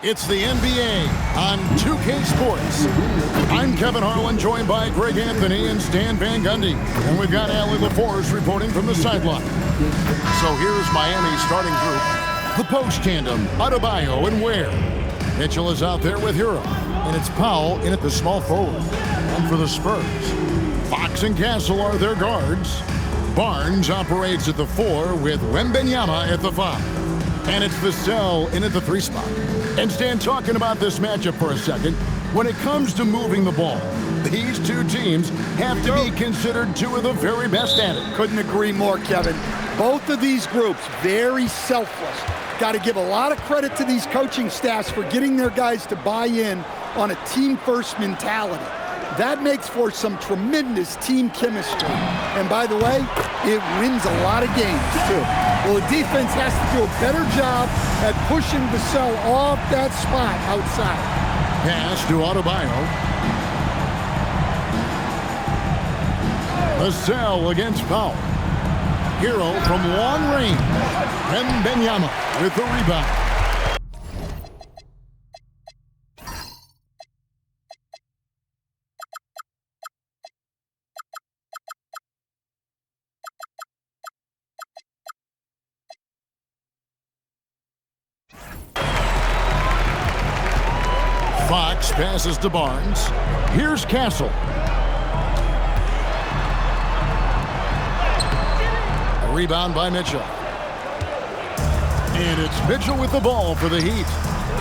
It's the NBA on 2K Sports. I'm Kevin Harlan, joined by Greg Anthony and Stan Van Gundy. And we've got Allie LaForce reporting from the sideline. So here's Miami's starting group. The post tandem, Adebayo and Ware. Mitchell is out there with Hero. And it's Powell in at the small forward. And for the Spurs, Fox and Castle are their guards. Barnes operates at the 4 with Wembanyama at the 5. And it's Vassell in at the 3 spot. And Stan, talking about this matchup for a second, when it comes to moving the ball, these two teams have to be considered two of the very best at it. Couldn't agree more, Kevin. Both of these groups, very selfless. Got to give a lot of credit to these coaching staffs for getting their guys to buy in on a team-first mentality. That makes for some tremendous team chemistry. And by the way, it wins a lot of games, too. Well, the defense has to do a better job at pushing Vassell off that spot outside. Pass to Adebayo. Vassell against Powell. Hero from long range. Wembanyama with the rebound. Fox passes to Barnes. Here's Castle. A rebound by Mitchell. And it's Mitchell with the ball for the Heat.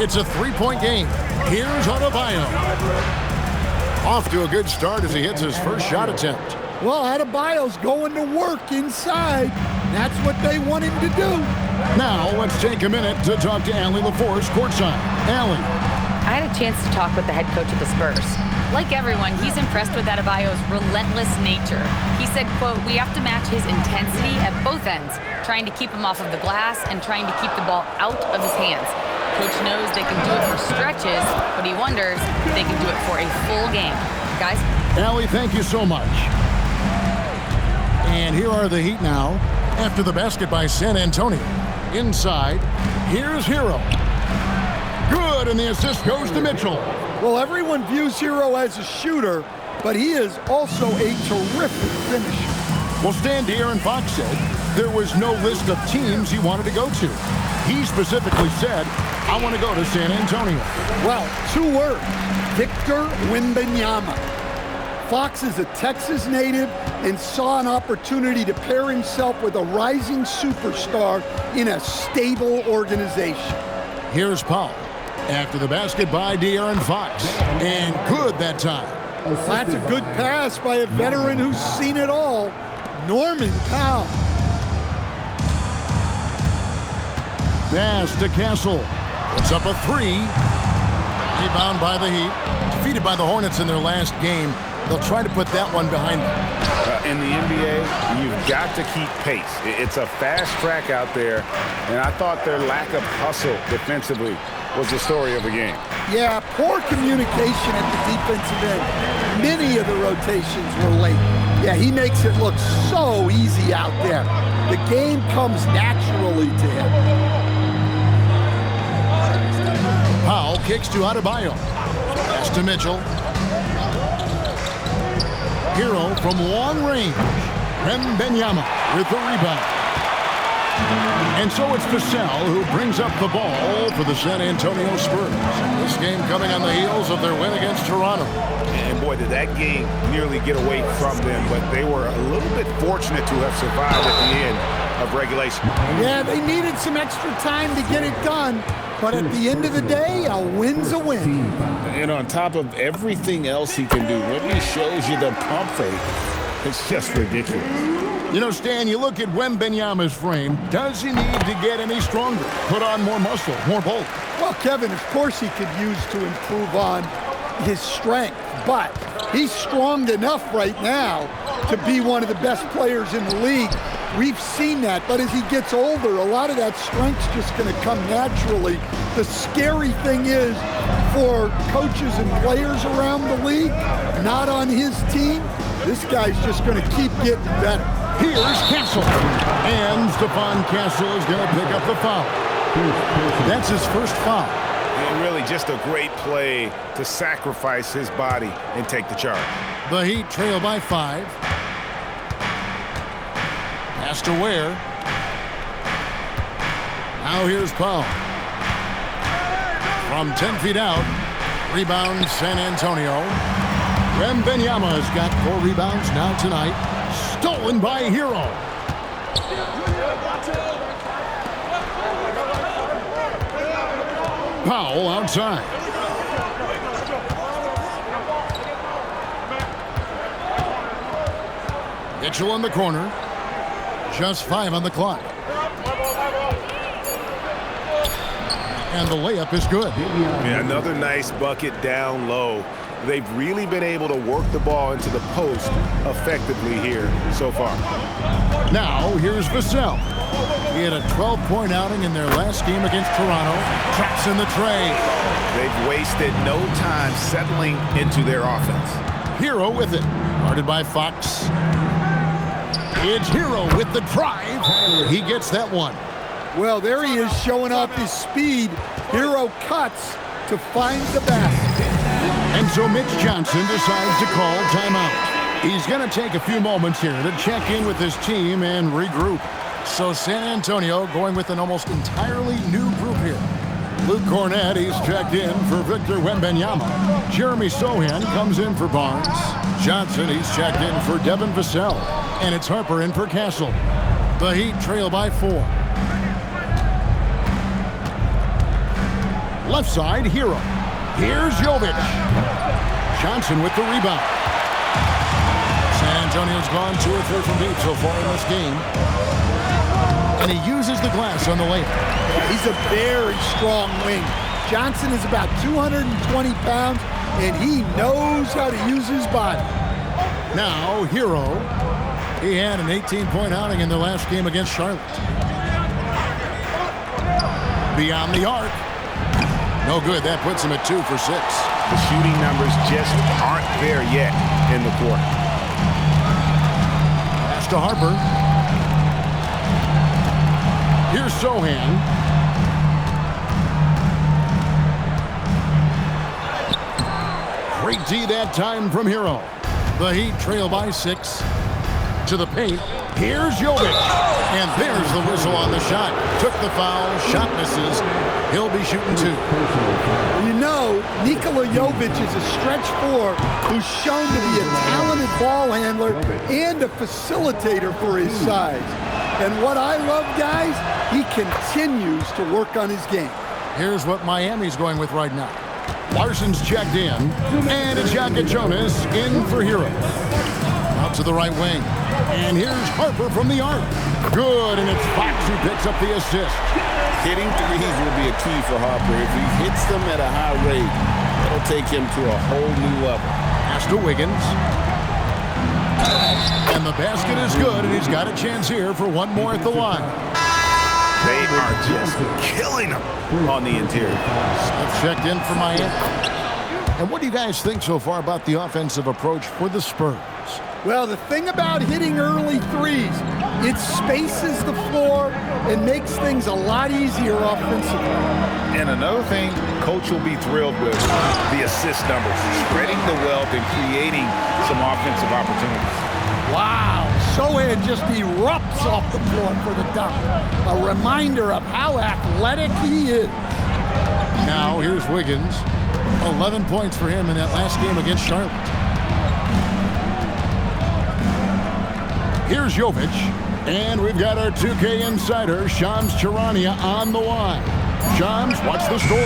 It's a three-point game. Here's Adebayo. Off to a good start as he hits his first shot attempt. Well, Adebayo's going to work inside. That's what they want him to do. Now, let's take a minute to talk to Allie LaForce courtside. Allie. I had a chance to talk with the head coach of the Spurs. Like everyone, he's impressed with Adebayo's relentless nature. He said, quote, "We have to match his intensity at both ends, trying to keep him off of the glass and trying to keep the ball out of his hands. Coach knows they can do it for stretches, but he wonders if they can do it for a full game." Guys? Allie, thank you so much. And here are the Heat now, after the basket by San Antonio. Inside, here's Hero. Good, and the assist goes to Mitchell. Well, everyone views Hero as a shooter, but he is also a terrific finisher. Well, Stan, De'Aaron Fox said there was no list of teams he wanted to go to. He specifically said, "I want to go to San Antonio." Well, 2 words, Victor Wembanyama. Fox is a Texas native and saw an opportunity to pair himself with a rising superstar in a stable organization. Here's Powell. After the basket by De'Aaron Fox. And good that time. That's a good pass by a veteran who's seen it all, Norman Powell. Pass to Castle. It's up a 3. Rebound by the Heat. Defeated by the Hornets in their last game. They'll try to put that one behind them. In the NBA, you've got to keep pace. It's a fast track out there, and I thought their lack of hustle defensively was the story of the game. Yeah, poor communication at the defensive end. Many of the rotations were late. Yeah, he makes it look so easy out there. The game comes naturally to him. Powell kicks to Adebayo. Pass to Mitchell. Hero from long range. Wembanyama with the rebound. And so it's Vassell who brings up the ball for the San Antonio Spurs. This game coming on the heels of their win against Toronto. And boy, did that game nearly get away from them, but they were a little bit fortunate to have survived at the end of regulation. Yeah, they needed some extra time to get it done, but at the end of the day, a win's a win. And on top of everything else he can do, when he shows you the pump fake, it's just ridiculous. You know, Stan, you look at Wembanyama's frame. Does he need to get any stronger? Put on more muscle, more bulk? Well, Kevin, of course he could use to improve on his strength, but he's strong enough right now to be one of the best players in the league. We've seen that, but as he gets older, a lot of that strength's just going to come naturally. The scary thing is for coaches and players around the league, not on his team, this guy's just going to keep getting better. Here's Castle. And Stephon Castle is going to pick up the foul. That's his first foul. And really just a great play to sacrifice his body and take the charge. The Heat trail by 5. Pass to Ware. Now here's Powell. From 10 feet out. Rebound San Antonio. Wembanyama has got 4 rebounds now tonight. Stolen by Hero. Powell outside. Mitchell in the corner. Just 5 on the clock. And the layup is good. Yeah, another nice bucket down low. They've really been able to work the ball into the post effectively here so far. Now, here's Vassell. He had a 12-point outing in their last game against Toronto. Traps in the tray. They've wasted no time settling into their offense. Hero with it. Guarded by Fox. It's Hero with the drive. He gets that one. Well, there he is showing off his speed. Hero cuts to find the basket. And so Mitch Johnson decides to call timeout. He's going to take a few moments here to check in with his team and regroup. So San Antonio going with an almost entirely new group here. Luke Cornett, he's checked in for Victor Wembanyama. Jeremy Sohan comes in for Barnes. Johnson, he's checked in for Devin Vassell. And it's Harper in for Castle. The Heat trail by 4. Left side, Hero. Here's Jovic. Johnson with the rebound. San Antonio's gone 2 or 3 from deep so far in this game. And he uses the glass on the layup. He's a very strong wing. Johnson is about 220 pounds, and he knows how to use his body. Now, Hero. He had an 18-point outing in the last game against Charlotte. Beyond the arc. No good. That puts him at 2 for 6. The shooting numbers just aren't there yet in the court. Pass to Harper. Here's Sohan. Great D that time from Hero. The Heat trail by 6. To the paint. Here's Jovic. And there's the whistle on the shot. Took the foul. Shot misses. He'll be shooting 2. You know, Nikola Jovic is a stretch 4 who's shown to be a talented ball handler and a facilitator for his size. And what I love, guys, he continues to work on his game. Here's what Miami's going with right now. Larson's checked in. And it's Jaka Jonas in for Hero. Out to the right wing. And here's Harper from the arc. Good, and it's Fox who picks up the assist. Hitting threes will be a key for Harper. If he hits them at a high rate, it'll take him to a whole new level. Pass to Wiggins. And the basket is good, and he's got a chance here for one more at the line. They are just killing him on the interior. Smith checked in for Miami. And what do you guys think so far about the offensive approach for the Spurs? Well, the thing about hitting early threes, it spaces the floor and makes things a lot easier offensively. And another thing, Coach will be thrilled with the assist numbers, spreading the wealth and creating some offensive opportunities. Wow, Sohan just erupts off the floor for the dunk. A reminder of how athletic he is. Now, here's Wiggins. 11 points for him in that last game against Charlotte. Here's Jovic. And we've got our 2K insider, Shams Charania, on the line. Shams, what's the score?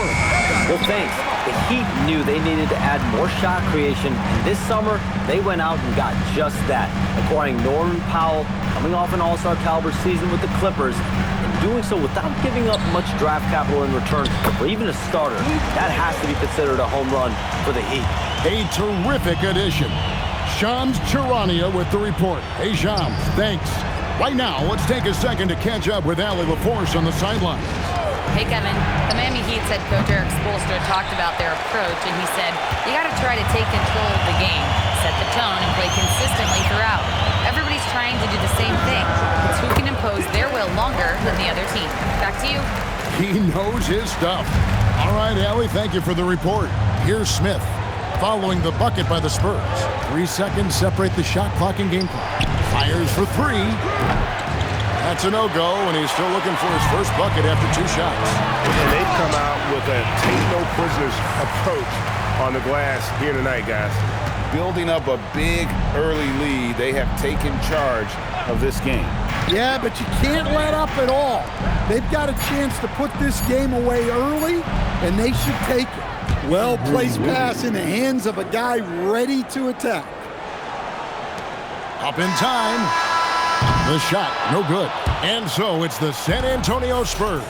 Well, thanks. The Heat knew they needed to add more shot creation, and this summer, they went out and got just that, acquiring Norman Powell, coming off an all-star caliber season with the Clippers, and doing so without giving up much draft capital in return, or even a starter. That has to be considered a home run for the Heat. A terrific addition. Shams Charania with the report. Hey, Shams, thanks. Right now, let's take a second to catch up with Allie LaForce on the sideline. Hey, Kevin. The Miami Heat's head coach Eric Spoelstra talked about their approach, and he said, you got to try to take control of the game, set the tone, and play consistently throughout. Everybody's trying to do the same thing. It's who can impose their will longer than the other team. Back to you. He knows his stuff. All right, Allie, thank you for the report. Here's Smith, following the bucket by the Spurs. 3 seconds separate the shot clock and game clock. Fires for three. That's a no-go, and he's still looking for his first bucket after 2 shots. And they've come out with a take-no-prisoners approach on the glass here tonight, guys. Building up a big early lead, they have taken charge of this game. Yeah, but you can't let up at all. They've got a chance to put this game away early, and they should take it. Well-placed pass in the hands of a guy ready to attack. Up in time. The shot, no good. And so it's the San Antonio Spurs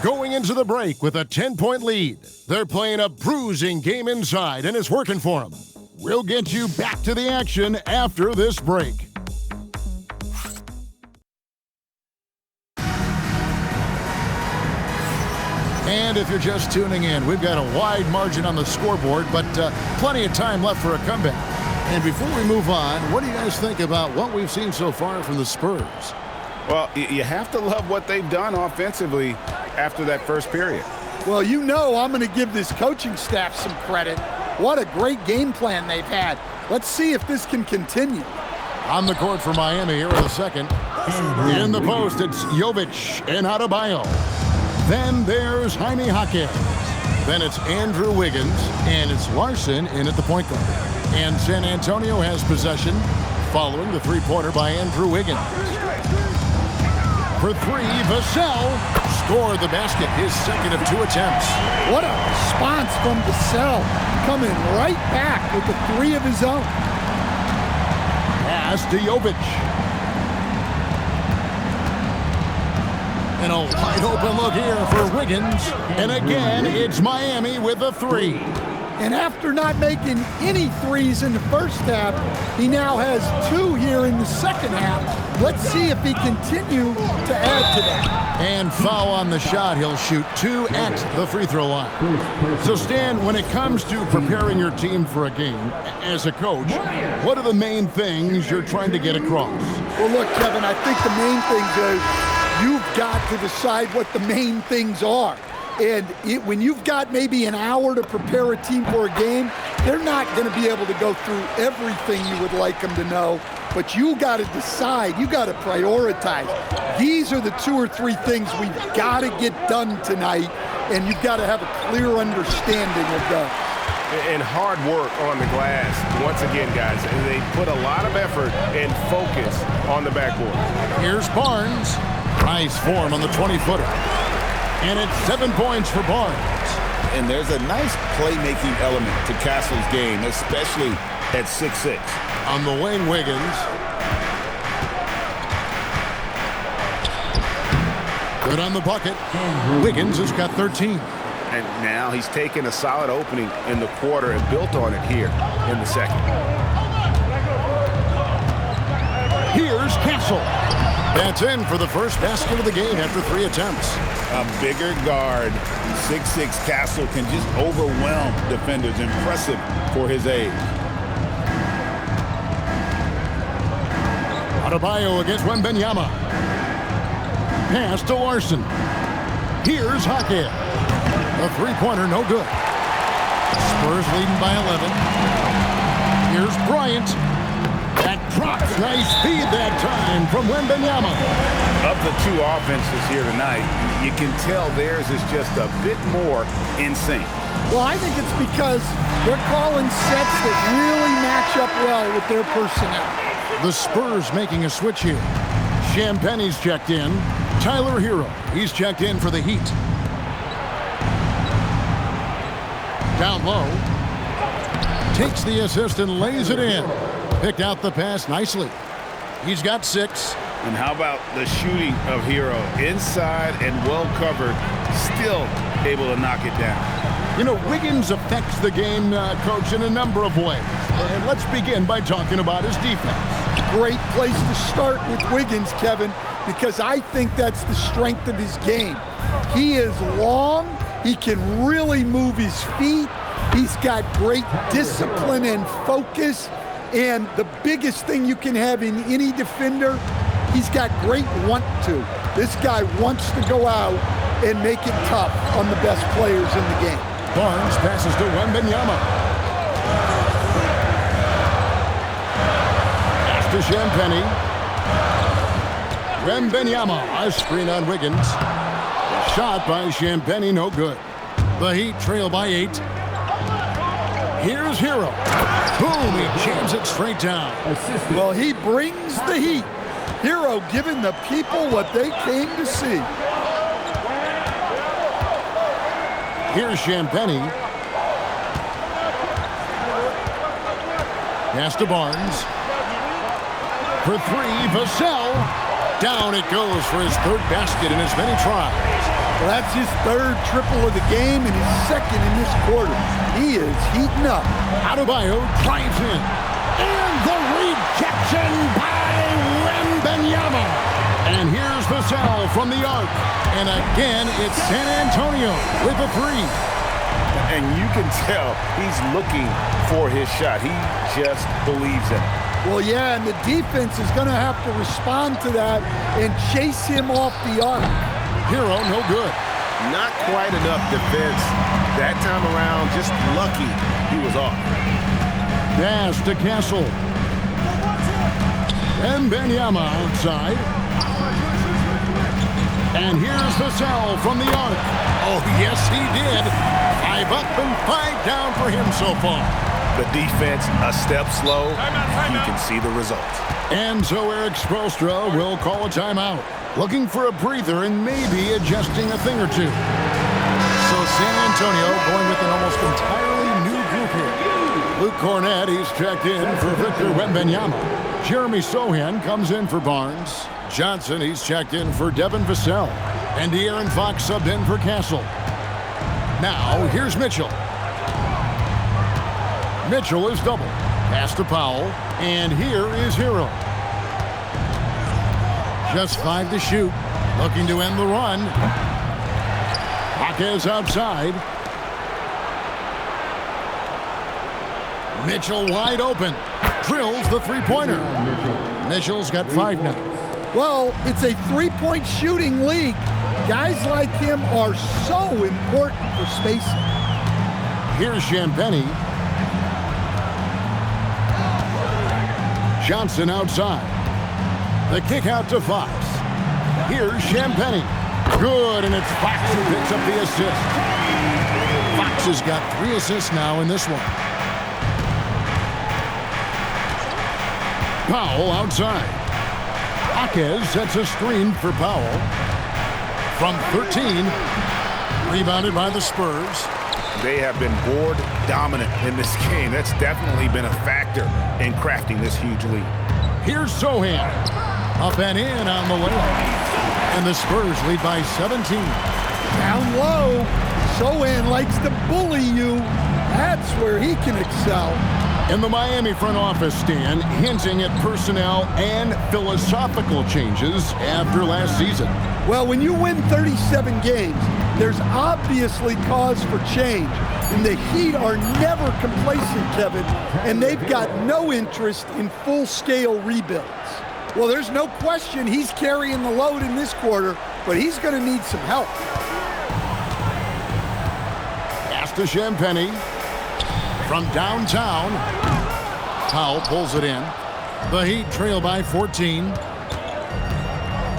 going into the break with a 10-point lead. They're playing a bruising game inside, and it's working for them. We'll get you back to the action after this break. And if you're just tuning in, we've got a wide margin on the scoreboard, but plenty of time left for a comeback. And before we move on, what do you guys think about what we've seen so far from the Spurs? Well, you have to love what they've done offensively after that first period. Well, you know I'm going to give this coaching staff some credit. What a great game plan they've had. Let's see if this can continue. On the court for Miami here in the second. In the post, it's Jovic and Adebayo. Then there's Jaime Jaquez. Then it's Andrew Wiggins, and it's Larson in at the point guard. And San Antonio has possession following the three-pointer by Andrew Wiggins. For three, Vassell scored the basket, his second of 2 attempts. What a response from Vassell, coming right back with the 3 of his own. Pass to Jovic. And a wide open look here for Wiggins. And again, it's Miami with a 3. And after not making any threes in the first half, he now has 2 here in the second half. Let's see if he continue to add to that. And foul on the shot. He'll shoot 2 at the free throw line. So, Stan, when it comes to preparing your team for a game, as a coach, what are the main things you're trying to get across? Well, look, Kevin, I think the main things are you've got to decide what the main things are. And when you've got maybe an hour to prepare a team for a game, they're not going to be able to go through everything you would like them to know. But you got to decide. You got to prioritize. These are the 2 or 3 things we've got to get done tonight, and you've got to have a clear understanding of that. And hard work on the glass. Once again, guys, they put a lot of effort and focus on the backboard. Here's Barnes. Nice form on the 20-footer. And it's 7 points for Barnes. And there's a nice playmaking element to Castle's game, especially at 6'6". On the wing, Wiggins. Good on the bucket. Wiggins has got 13. And now he's taken a solid opening in the quarter and built on it here in the second. Here's Castle. That's in for the first basket of the game after 3 attempts. A bigger guard, 6'6" Castle can just overwhelm defenders. Impressive for his age. Adebayo against Wembanyama. Pass to Larson. Here's Jaquez. A 3-pointer, no good. Spurs leading by 11. Here's Bryant. That drops. Nice feed that time from Wembanyama. Of the 2 offenses here tonight, you can tell theirs is just a bit more in sync. Well, I think it's because they're calling sets that really match up well with their personnel. The Spurs making a switch here. Champagne's checked in. Tyler Hero, he's checked in for the Heat. Down low. Takes the assist and lays it in. Picked out the pass nicely. He's got 6. And how about the shooting of Hero? Inside and well covered, still able to knock it down. You know, Wiggins affects the game, Coach, in a number of ways. And let's begin by talking about his defense. Great place to start with Wiggins, Kevin, because I think that's the strength of his game. He is long. He can really move his feet. He's got great discipline and focus. And the biggest thing you can have in any defender, he's got great want to. This guy wants to go out and make it tough on the best players in the game. Barnes passes to Wembanyama. Pass to Champagnie. Wembanyama, a screen on Wiggins. Shot by Champagnie, no good. The Heat trail by 8. Here's Hero. Boom, he jams it straight down. Well, he brings the heat. Hero giving the people what they came to see. Here's Champagnie. Pass to Barnes. For 3, Vassell. Down it goes for his 3rd basket in as many tries. Well, that's his 3rd triple of the game and his 2nd in this quarter. He is heating up. Adebayo drives in. And the rejection by Wembanyama. And here's Vassell from the arc. And again, it's San Antonio with a 3. And you can tell he's looking for his shot. He just believes in it. Well, yeah, and the defense is going to have to respond to that and chase him off the arc. Hero, no good. Not quite enough defense that time around. Just lucky he was off. Pass to Castle. Wembanyama outside. And here's Vassell from the arc. Oh, yes, he did. 5 up and 5 down for him so far. The defense a step slow. You can see the results. And so Eric Spoelstra will call a timeout, looking for a breather and maybe adjusting a thing or two. So San Antonio going with an almost entirely new group here. Luke Cornett, he's checked in for Victor Wembanyama. Jeremy Sohan comes in for Barnes. Johnson, he's checked in for Devin Vassell. And De'Aaron Fox subbed in for Castle. Now, here's Mitchell. Mitchell is double. Pass to Powell. And here is Hero. Just 5 to shoot. Looking to end the run. Jaquez outside. Mitchell wide open. Drills the 3-pointer. Mitchell's got 5 now. Well, it's a 3-point shooting league. Guys like him are so important for spacing. Here's Champagnie. Johnson outside. The kick out to Fox. Here's Champagnie. Good, and it's Fox who picks up the assist. Fox has got 3 assists now in this one. Powell outside. Jaquez sets a screen for Powell. From 13. Rebounded by the Spurs. They have been board dominant in this game. That's definitely been a factor in crafting this huge lead. Here's Sohan. Up and in on the layup. And the Spurs lead by 17. Down low. Sohan likes to bully you. That's where he can excel. In the Miami front office, Stan, hinting at personnel and philosophical changes after last season. Well, when you win 37 games, there's obviously cause for change. And the Heat are never complacent, Kevin, and they've got no interest in full-scale rebuilds. Well, there's no question he's carrying the load in this quarter, but he's going to need some help. Pass to Champagnie. From downtown, Powell pulls it in. The Heat trail by 14.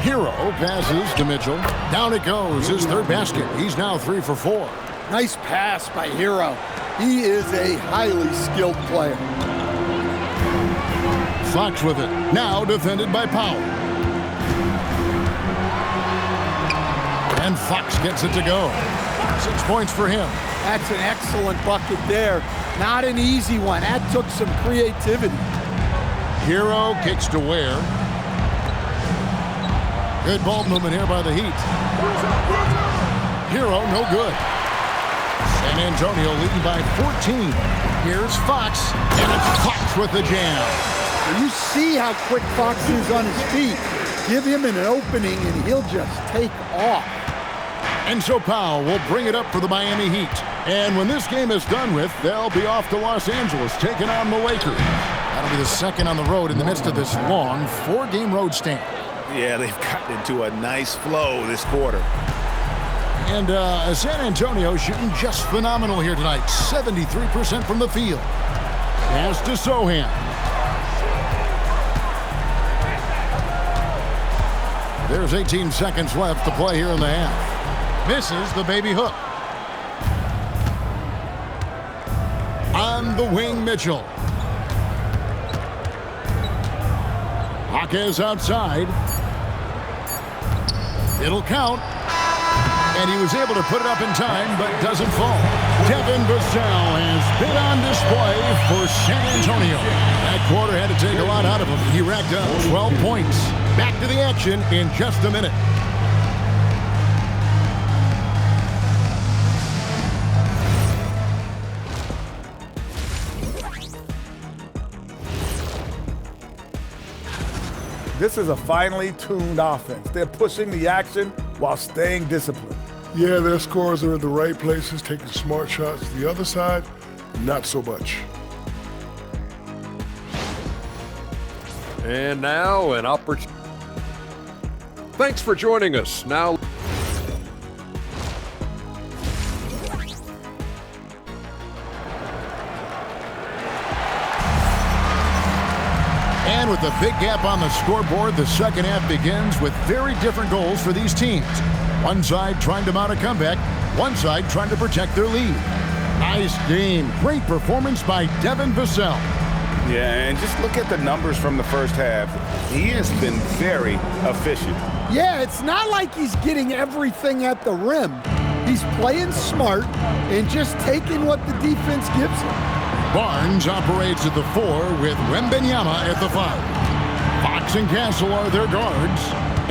Hero passes to Mitchell. Down it goes, his 3rd basket. He's now 3 for 4. Nice pass by Hero. He is a highly skilled player. Fox with it. Now defended by Powell. And Fox gets it to go. 6 points for him. That's an excellent bucket there. Not an easy one. That took some creativity. Hero kicks to Ware. Good ball movement here by the Heat. Hero, no good. San Antonio leading by 14. Here's Fox, and it's Fox with the jam. You see how quick Fox is on his feet. Give him an opening, and he'll just take off. And so Powell will bring it up for the Miami Heat. And when this game is done with, they'll be off to Los Angeles, taking on the Lakers. That'll be the second on the road in the midst of this long 4-game road stand. Yeah, they've gotten into a nice flow this quarter. And San Antonio shooting just phenomenal here tonight. 73% from the field. Pass to Sohan. There's 18 seconds left to play here in the half. Misses the baby hook. On the wing, Mitchell. Jaquez outside. It'll count. And he was able to put it up in time, but doesn't fall. Devin Vassell has been on display for San Antonio. That quarter had to take a lot out of him. He racked up 12 points. Back to the action in just a minute. This is a finely tuned offense. They're pushing the action while staying disciplined. Yeah, their scores are in the right places, taking smart shots. The other side, not so much. And now an opportunity. Thanks for joining us. Now. And with a big gap on the scoreboard, the second half begins with very different goals for these teams. One side trying to mount a comeback, one side trying to protect their lead. Nice game. Great performance by Devin Vassell. Yeah, and just look at the numbers from the first half. He has been very efficient. Yeah, it's not like he's getting everything at the rim. He's playing smart and just taking what the defense gives him. Barnes operates at the 4 with Wembanyama at the 5. Fox and Castle are their guards,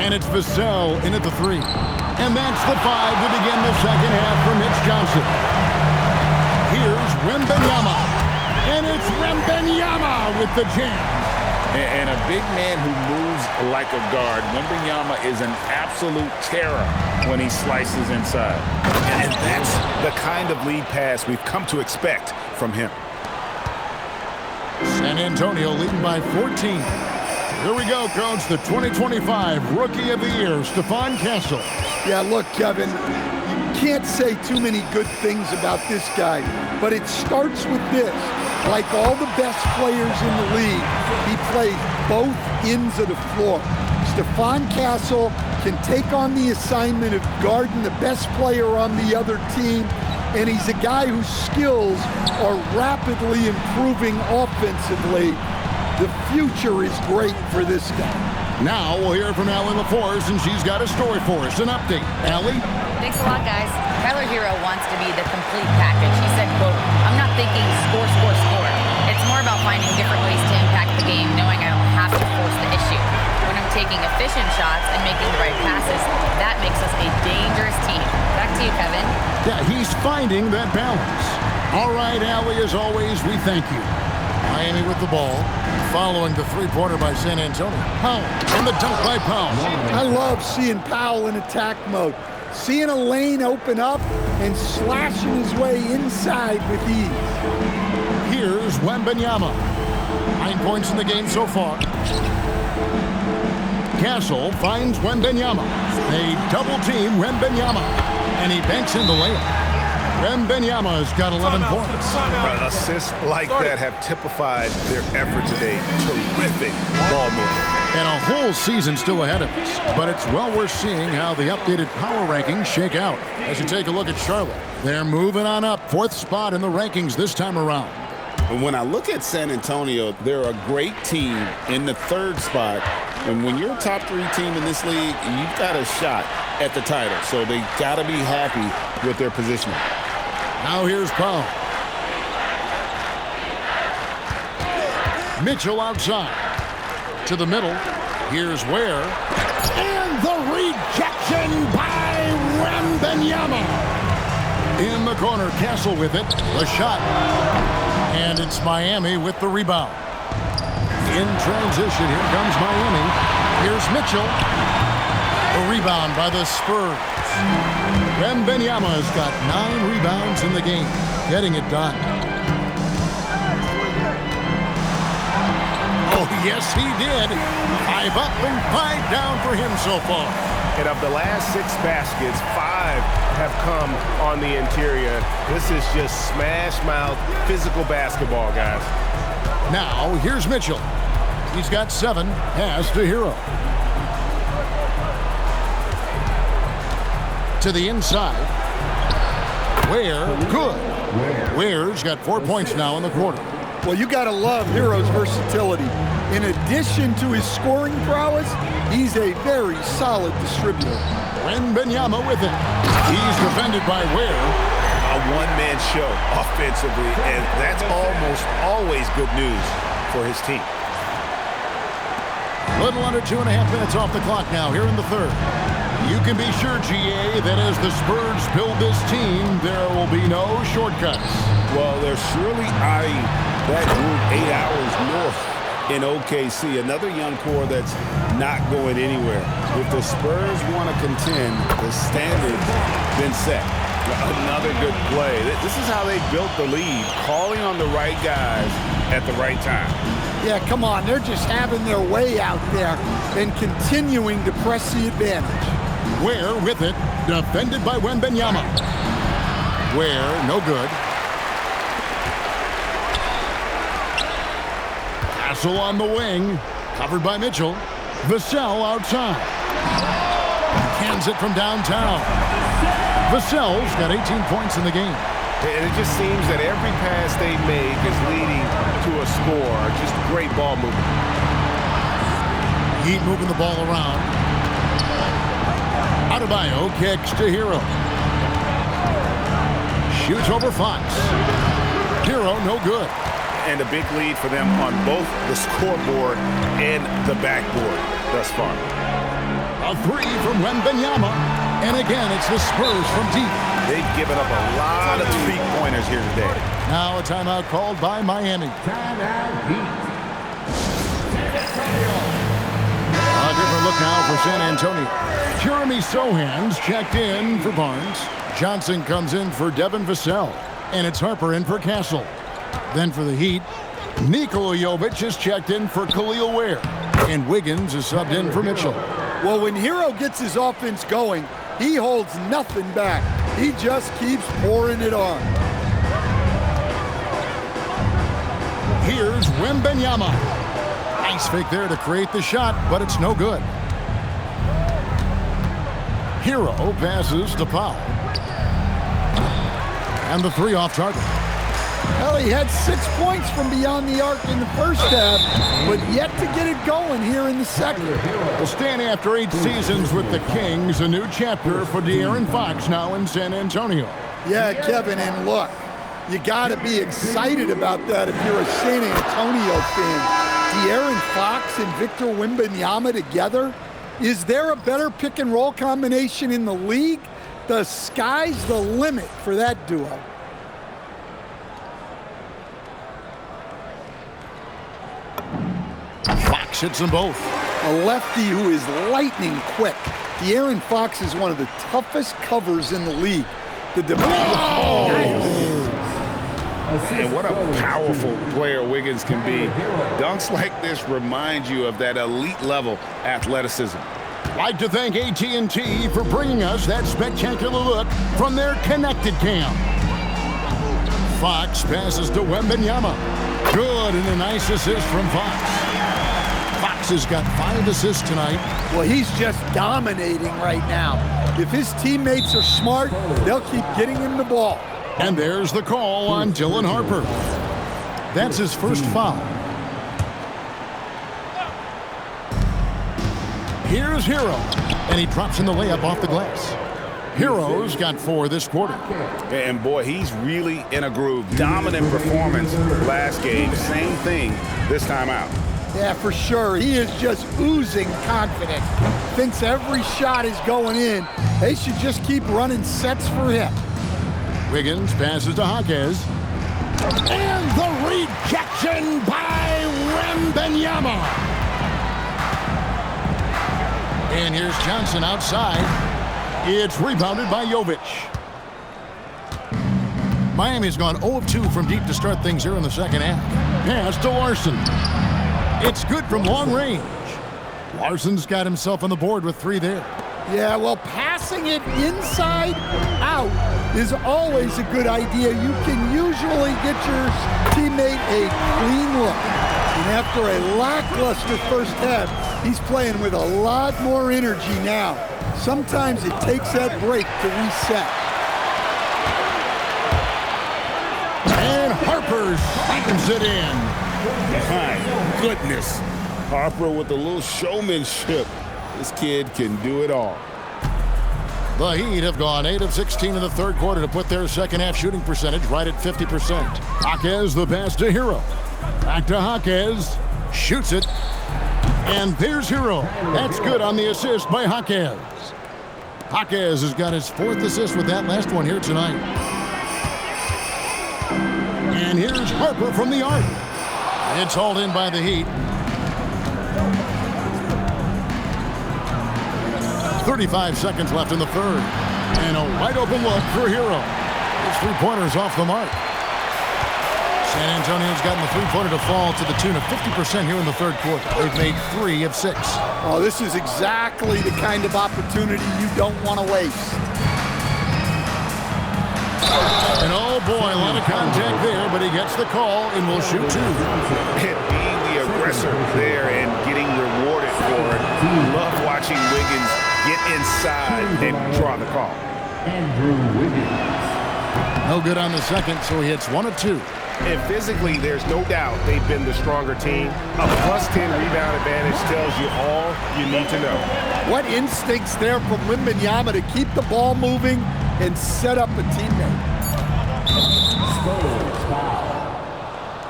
and it's Vassell in at the 3. And that's the 5 to begin the second half for Mitch Johnson. Here's Wembanyama, and it's Wembanyama with the jam. And a big man who moves like a guard. Wembanyama is an absolute terror when he slices inside. And that's the kind of lead pass we've come to expect from him. San Antonio leading by 14. Here we go, Coach. The 2025 Rookie of the Year, Stephon Castle. Yeah, look, Kevin, you can't say too many good things about this guy, but it starts with this. Like all the best players in the league, he plays both ends of the floor. Stephon Castle can take on the assignment of guarding the best player on the other team, and he's a guy whose skills are rapidly improving offensively. The future is great for this guy. Now we'll hear from Allie LaForce, and she's got a story for us. An update. Allie? Thanks a lot, guys. Tyler Hero wants to be the complete package. He said, quote, "I'm not thinking score, score, score. It's more about finding different ways to impact the game, knowing I don't have to force the issue. When I'm taking efficient shots and making the right passes, that makes us a dangerous team." Back to you, Kevin. Yeah, he's finding that balance. All right, Allie, as always, we thank you. Miami with the ball, following the three-pointer by San Antonio. Powell, and the dunk by Powell. I love seeing Powell in attack mode. Seeing a lane open up and slashing his way inside with ease. Here's Wembanyama. 9 points in the game so far. Castle finds Wembanyama. They double-team Wembanyama, and he banks in the layup. Wembanyama's got 11 points. Assists like that have typified their effort today. Terrific ball movement. And a whole season still ahead of us. But it's well worth seeing how the updated power rankings shake out. As you take a look at Charlotte, they're moving on up. 4th spot in the rankings this time around. When I look at San Antonio, they're a great team in the 3rd spot. And when you're a top 3 team in this league, you've got a shot at the title. So they got to be happy with their positioning. Now here's Powell. Mitchell outside. To the middle. Here's Ware. And the rejection by Wembanyama. In the corner, Castle with it. The shot. And it's Miami with the rebound. In transition, here comes Miami. Here's Mitchell. The rebound by the Spurs. Wembanyama's got 9 rebounds in the game, getting it done. Oh, yes, he did. 5 up and 5 down for him so far. And of the last 6 baskets, 5 have come on the interior. This is just smash-mouth, physical basketball, guys. Now, here's Mitchell. He's got 7, pass to Hero. To the inside. Ware, good. Ware's got 4 points now in the quarter. Well, you got to love Hero's versatility. In addition to his scoring prowess, he's a very solid distributor. Wembanyama with it. He's defended by Ware. A one-man show offensively, and that's almost always good news for his team. Little under 2.5 minutes off the clock now here in the third. You can be sure, GA, that as the Spurs build this team, there will be no shortcuts. Well, they're surely eyeing that group 8 hours north in OKC. Another young core that's not going anywhere. If the Spurs want to contend, the standard's been set. Another good play. This is how they built the lead, calling on the right guys at the right time. Yeah, come on. They're just having their way out there and continuing to press the advantage. Ware with it, defended by Wembanyama. Ware, no good. Castle on the wing, covered by Mitchell. Vassell outside. Cans it from downtown. Vassell's got 18 points in the game. And it just seems that every pass they make is leading to a score. Just great ball movement. Heat moving the ball around. Adebayo kicks to Hero. Shoots over Fox. Hero, no good. And a big lead for them on both the scoreboard and the backboard thus far. A 3 from Wembanyama. And again, it's the Spurs from deep. They've given up a lot of three-pointers here today. Now a timeout called by Miami. A different look now for San Antonio. Jeremy Sohan's checked in for Barnes. Johnson comes in for Devin Vassell. And it's Harper in for Castle. Then for the Heat, Nikola Jovic is checked in for Khalil Ware. And Wiggins is subbed in for Mitchell. Well, when Hero gets his offense going, he holds nothing back. He just keeps pouring it on. Here's Wembanyama. Nice fake there to create the shot, but it's no good. Hero passes to Powell. And the 3 off target. Well, he had 6 points from beyond the arc in the first half, but yet to get it going here in the second. Well, Stan, after 8 seasons with the Kings, a new chapter for De'Aaron Fox now in San Antonio. Yeah, Kevin, and look, you got to be excited about that if you're a San Antonio fan. De'Aaron Fox and Victor Wembanyama together? Is there a better pick-and-roll combination in the league? The sky's the limit for that duo. Fox hits them both. A lefty who is lightning quick. De'Aaron Fox is one of the toughest covers in the league. And what a powerful player Wiggins can be. Dunks like this remind you of that elite level athleticism. Like to thank AT&T for bringing us that spectacular look from their connected cam. Fox passes to Wembanyama. Good, and a nice assist from Fox. Fox has got 5 assists tonight. Well, he's just dominating right now. If his teammates are smart, they'll keep getting him the ball. And there's the call on Dylan Harper. That's his first foul. Here's Hero, and he drops in the layup off the glass. Hero's got 4 this quarter. And boy, he's really in a groove. Dominant performance last game. Same thing this time out. Yeah, for sure. He is just oozing confidence. Thinks every shot is going in. They should just keep running sets for him. Wiggins passes to Jaquez. And the rejection by Wembanyama. And here's Johnson outside. It's rebounded by Jovic. Miami's gone 0 of 2 from deep to start things here in the second half. Pass to Larson. It's good from long range. Larson's got himself on the board with 3 there. Yeah, well, passing it inside out is always a good idea. You can usually get your teammate a clean look. And after a lackluster first half, he's playing with a lot more energy now. Sometimes it takes that break to reset. And Harper slams it in. My goodness. Harper with a little showmanship. This kid can do it all. The Heat have gone 8 of 16 in the third quarter to put their second half shooting percentage right at 50%. Jaquez the pass to Hero. Back to Jaquez. Shoots it. And there's Hero. That's good on the assist by Jaquez. Jaquez has got his 4th assist with that last one here tonight. And here's Harper from the arc. It's hauled in by the Heat. 35 seconds left in the third. And a wide open look for Hero. His 3-pointer's off the mark. San Antonio's gotten the 3-pointer to fall to the tune of 50% here in the third quarter. They've made 3 of 6. Oh, this is exactly the kind of opportunity you don't want to waste. And oh boy, a lot of contact there, but he gets the call and will shoot 2. And being the aggressor there and getting rewarded for it. Love watching Wiggins get inside and draw the call. No good on the second, so he hits 1 of 2. And physically, there's no doubt they've been the stronger team. A +10 rebound advantage tells you all you need to know. What instincts there from Wembanyama to keep the ball moving and set up a teammate.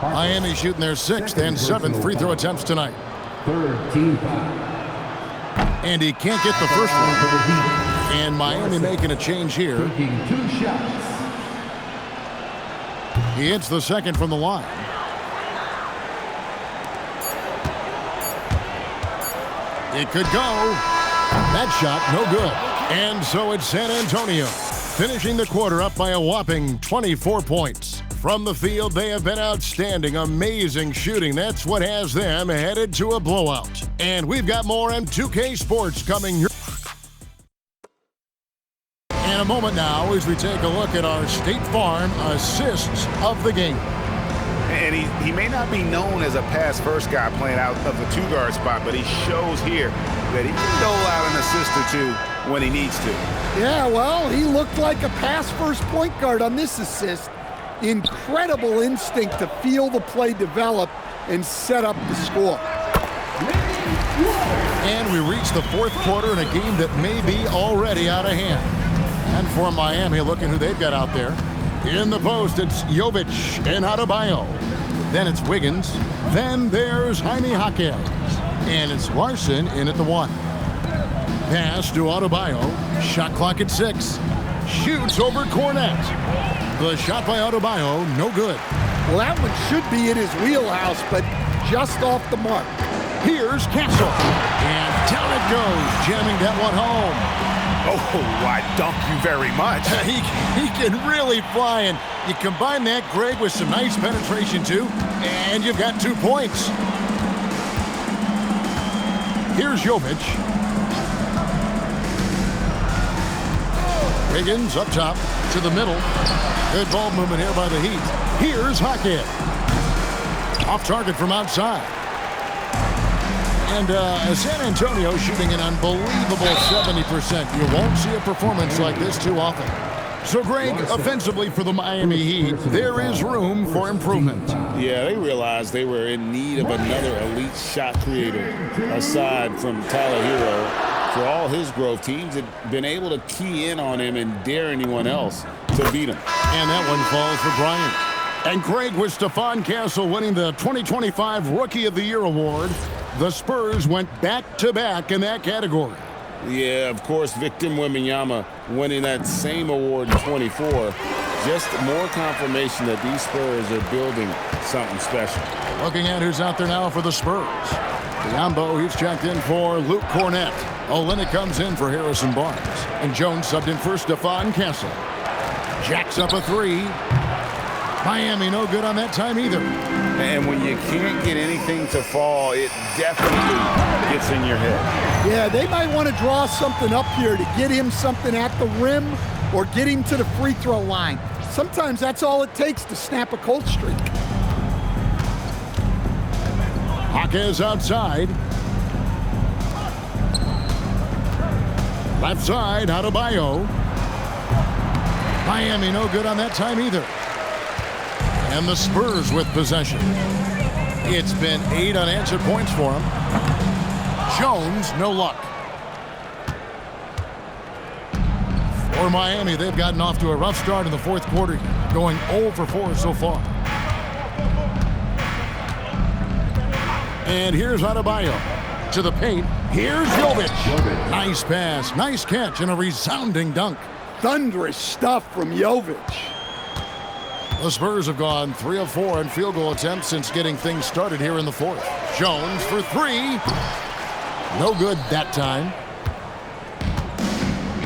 Miami shooting their 6th and 7th free throw attempts tonight. And he can't get the first one. And Miami making a change here. He hits the second from the line. It could go. That shot, no good. And so it's San Antonio, finishing the quarter up by a whopping 24 points. From the field, they have been outstanding, amazing shooting. That's what has them headed to a blowout. And we've got more M2K Sports coming your in a moment now as we take a look at our State Farm assists of the game. And he may not be known as a pass-first guy playing out of the 2-guard spot, but he shows here that he can dole out an assist or 2 when he needs to. Yeah, well, he looked like a pass-first point guard on this assist. Incredible instinct to feel the play develop and set up the score. And we reach the 4th quarter in a game that may be already out of hand. And for Miami, look at who they've got out there. In the post, it's Jovic and Adebayo. Then it's Wiggins. Then there's Jaime Jaquez. And it's Larson in at the 1. Pass to Adebayo. Shot clock at 6. Shoots over Cornet. The shot by Adebayo, no good. Well, that one should be in his wheelhouse, but just off the mark. Here's Castle. And down it goes, jamming that one home. Oh, I dunk you very much. He can really fly, and you combine that, Greg, with some nice penetration, too, and you've got 2 points. Here's Jovic. Wiggins up top to the middle. Good ball movement here by the Heat. Here's Jaquez. Off target from outside. And San Antonio shooting an unbelievable 70%. You won't see a performance like this too often. So, Greg, offensively for the Miami Heat, there is room for improvement. Yeah, they realized they were in need of another elite shot creator aside from Tyler Hero. For all his growth, teams had been able to key in on him and dare anyone else to beat him. And that one falls for Bryant. And Greg, with Stephon Castle winning the 2025 Rookie of the Year award, the Spurs went back-to-back in that category. Yeah, of course, Victor Wembanyama winning that same award in 24. Just more confirmation that these Spurs are building something special. Looking at who's out there now for the Spurs. Biombo, he's checked in for Luke Cornet. Olynyk comes in for Harrison Barnes. And Jones subbed in for Stephon Castle. Jacks up a 3. Miami no good on that time either. And when you can't get anything to fall, it definitely gets in your head. Yeah, they might want to draw something up here to get him something at the rim or get him to the free throw line. Sometimes that's all it takes to snap a cold streak. Jaquez outside. Left side, Adebayo. Miami no good on that time either. And the Spurs with possession. It's been 8 unanswered points for him. Jones, no luck. For Miami, they've gotten off to a rough start in the fourth quarter, going 0 for 4 so far. And here's Adebayo to the paint. Here's Jovic. Nice pass, nice catch, and a resounding dunk. Thunderous stuff from Jovic. The Spurs have gone 3 of 4 in field goal attempts since getting things started here in the fourth. Jones for 3. No good that time.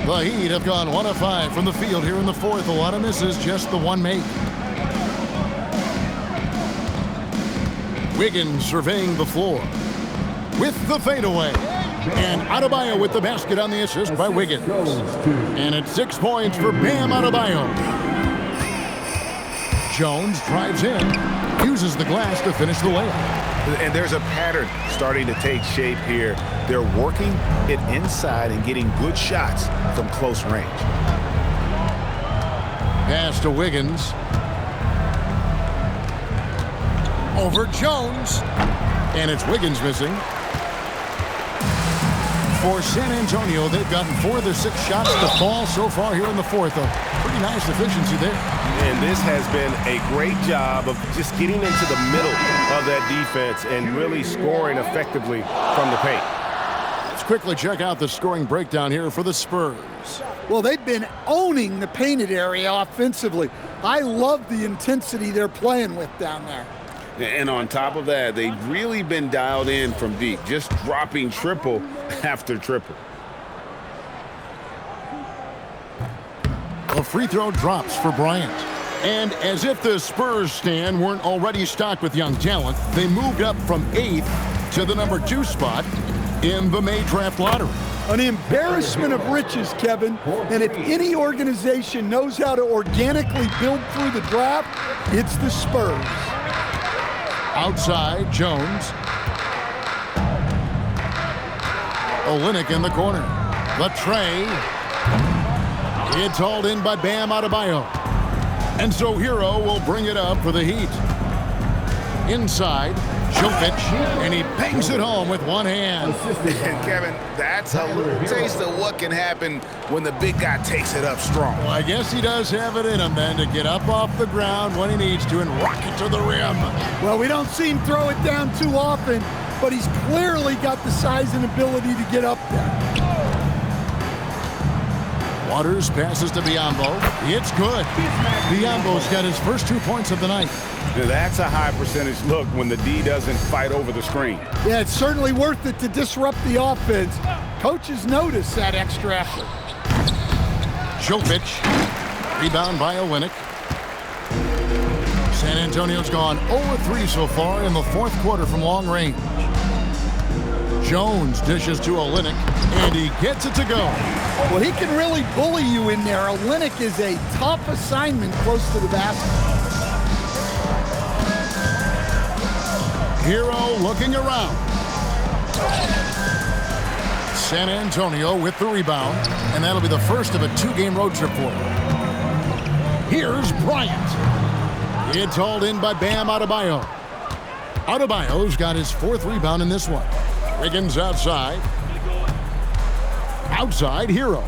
The Heat have gone 1 of 5 from the field here in the fourth. A lot of misses, just the one made. Wiggins surveying the floor with the fadeaway. And Adebayo with the basket on the assist by Wiggins. And it's 6 points for Bam Adebayo. Jones drives in, uses the glass to finish the layup. And there's a pattern starting to take shape here. They're working it inside and getting good shots from close range. Pass to Wiggins. Over Jones. And it's Wiggins missing. For San Antonio, they've gotten 4 of their 6 shots to fall so far here in the fourth. A pretty nice efficiency there. And this has been a great job of just getting into the middle of that defense and really scoring effectively from the paint. Let's quickly check out the scoring breakdown here for the Spurs. Well, they've been owning the painted area offensively. I love the intensity they're playing with down there. And on top of that, they've really been dialed in from deep, just dropping triple after triple. A free throw drops for Bryant. And as if the Spurs stand weren't already stocked with young talent, they moved up from 8th to the number 2 spot in the May draft lottery. An embarrassment of riches, Kevin. And if any organization knows how to organically build through the draft, it's the Spurs. Outside, Jones. Olynyk in the corner. The tray. It's hauled in by Bam Adebayo. And so Hero will bring it up for the Heat. Inside, Jovic, and he bangs it home with one hand. And Kevin, that's a little taste of what can happen when the big guy takes it up strong. Well, I guess he does have it in him then to get up off the ground when he needs to and rock it to the rim. Well, we don't see him throw it down too often, but he's clearly got the size and ability to get up there. Waters passes to Biyombo. It's good. Biyombo's got his first 2 points of the night. Now, that's a high percentage look when the D doesn't fight over the screen. Yeah, it's certainly worth it to disrupt the offense. Coaches notice that extra effort. Jovic, rebound by Olynyk. San Antonio's gone 0-3 so far in the fourth quarter from long range. Jones dishes to Olynyk, and he gets it to go. Well, he can really bully you in there. Olynyk is a tough assignment close to the basket. Hero looking around. San Antonio with the rebound, and that'll be the first of a 2-game road trip for him. Here's Bryant. It's hauled in by Bam Adebayo. Adebayo's got his 4th rebound in this one. Wiggins outside. Outside, Hero.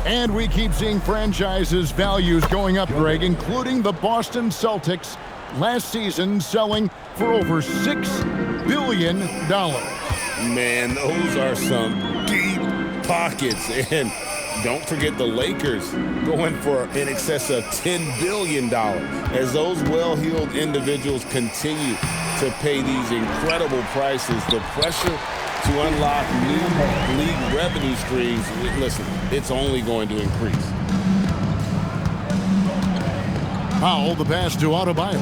And we keep seeing franchises' values going up, Greg, including the Boston Celtics last season selling for over $6 billion. Man, those are some deep pockets. And don't forget the Lakers going for in excess of $10 billion. As those well-heeled individuals continue to pay these incredible prices, the pressure to unlock new league revenue streams, listen, it's only going to increase. Powell, the pass to Adebayo.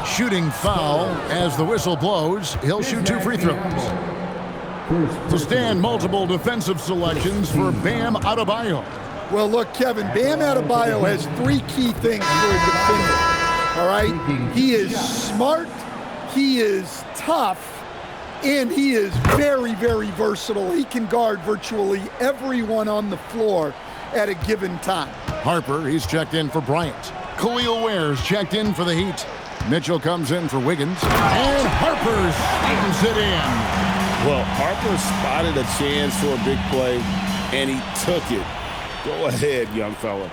Shooting foul as the whistle blows. He'll shoot 2 free throws. To stand multiple defensive selections for Bam Adebayo. Well, look, Kevin, Bam Adebayo has 3 key things for a defender. All right? He is smart, he is tough, and he is very, very versatile. He can guard virtually everyone on the floor at a given time. Harper, he's checked in for Bryant. Khalil Ware's checked in for the Heat. Mitchell comes in for Wiggins. And Harper slams it in. Well, Harper spotted a chance for a big play, and he took it. Go ahead, young fella.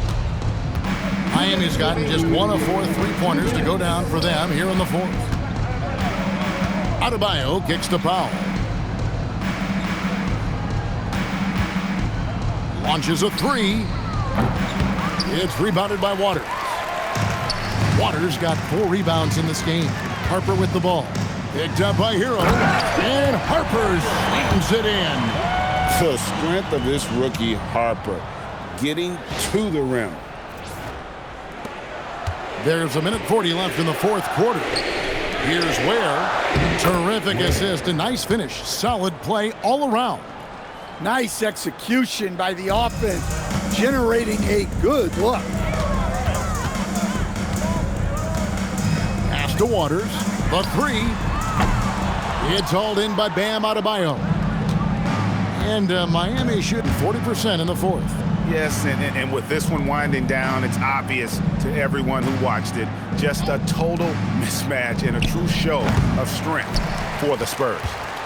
Miami's gotten just 1 of 4 3-pointers to go down for them here in the 4th. Adebayo kicks to Powell. Launches a 3. It's rebounded by Waters. Waters got 4 rebounds in this game. Harper with the ball. Picked up by Hero. And Harper slams it in. The strength of this rookie, Harper, getting to the rim. There's 1:40 left in the 4th quarter. Here's Ware. Terrific assist. A nice finish. Solid play all around. Nice execution by the offense, generating a good look. Pass to Waters. The 3. It's hauled in by Bam Adebayo. And Miami shooting 40% in the 4th. Yes, and with this one winding down, it's obvious to everyone who watched it. Just a total mismatch and a true show of strength for the Spurs.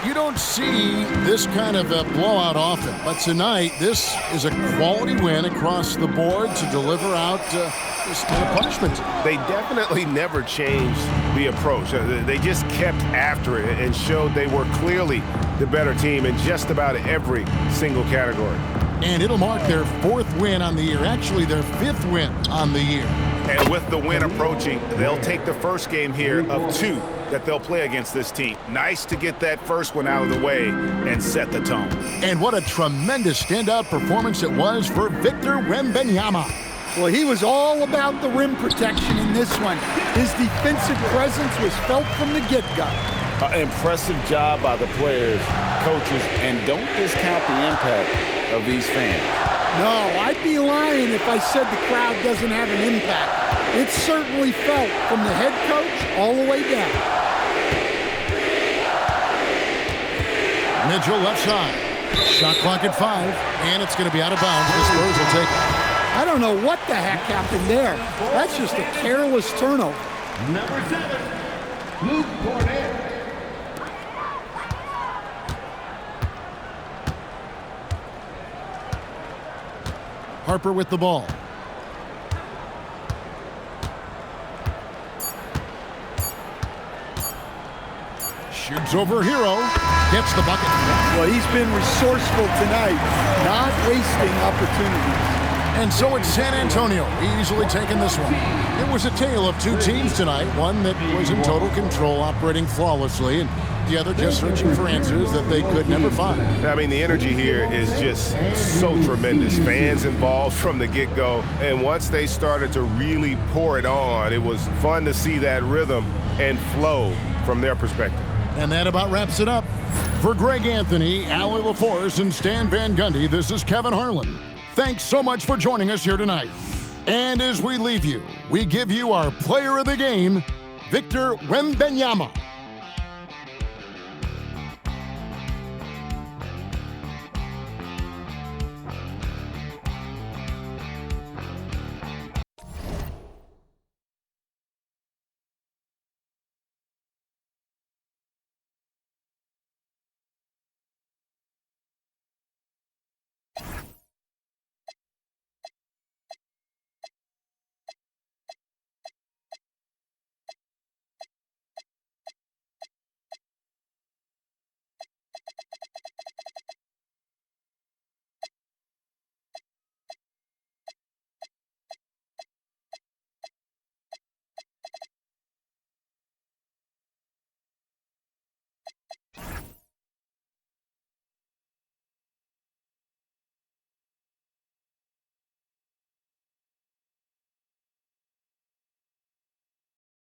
You don't see this kind of a blowout often, but tonight this is a quality win across the board to deliver out this kind of punishment. They definitely never changed the approach. They just kept after it and showed they were clearly the better team in just about every single category. And it'll mark their 4th win on the year, actually their 5th win on the year. And with the win approaching, they'll take the first game here of 2 that they'll play against this team. Nice to get that first one out of the way and set the tone. And what a tremendous standout performance it was for Victor Wembanyama. Well, he was all about the rim protection in this one. His defensive presence was felt from the get-go. Impressive job by the players, coaches, and don't discount the impact of these fans. No, I'd be lying if I said the crowd doesn't have an impact. It's certainly felt from the head coach all the way down. Mitchell left side. Shot clock at 5, and it's going to be out of bounds. The Spurs will take it. I don't know what the heck happened there. That's just a careless turnover. Number 7, Luke Cornett. Harper with the ball. Shoots over Hero. Gets the bucket. Well, he's been resourceful tonight, not wasting opportunities. And so it's San Antonio easily taking this one. It was a tale of 2 teams tonight. One that was in total control, operating flawlessly, and the other just searching for answers that they could never find. I mean, the energy here is just so tremendous. Fans involved from the get-go. And once they started to really pour it on, it was fun to see that rhythm and flow from their perspective. And that about wraps it up. For Greg Anthony, Allie LaForce, and Stan Van Gundy, this is Kevin Harlan. Thanks so much for joining us here tonight. And as we leave you, we give you our player of the game, Victor Wembanyama.